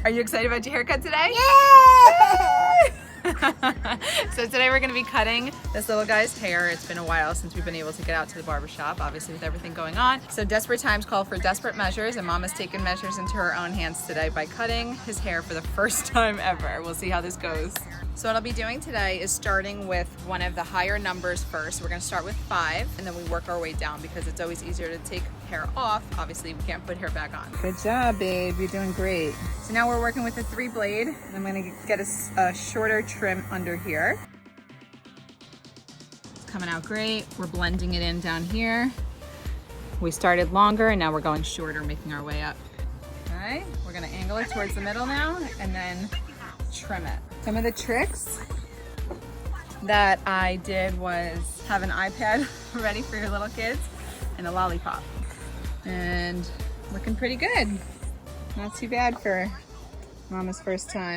Are you excited about your haircut today? Yeah! So today we're going to be cutting this little guy's hair. It's been a while since we've been able to get out to the barbershop, obviously with everything going on. So desperate times call for desperate measures, and Mama's taken measures into her own hands today by cutting his hair for the first time ever. We'll see how this goes. So what I'll be doing today is starting with one of the higher numbers first. We're going to start with 5 and then we work our way down because it's always easier to take hair off. Obviously we can't put hair back on. Good job, babe. You're doing great. So now we're working with a 3 blade, and I'm going to get a shorter trim under here. It's coming out great. We're blending it in down here. We started longer and now we're going shorter, making our way up. Okay, we're going to angle it towards the middle now and then trim it. Some of the tricks that I did was have an iPad ready for your little kids and a lollipop. And looking pretty good. Not too bad for Mama's first time.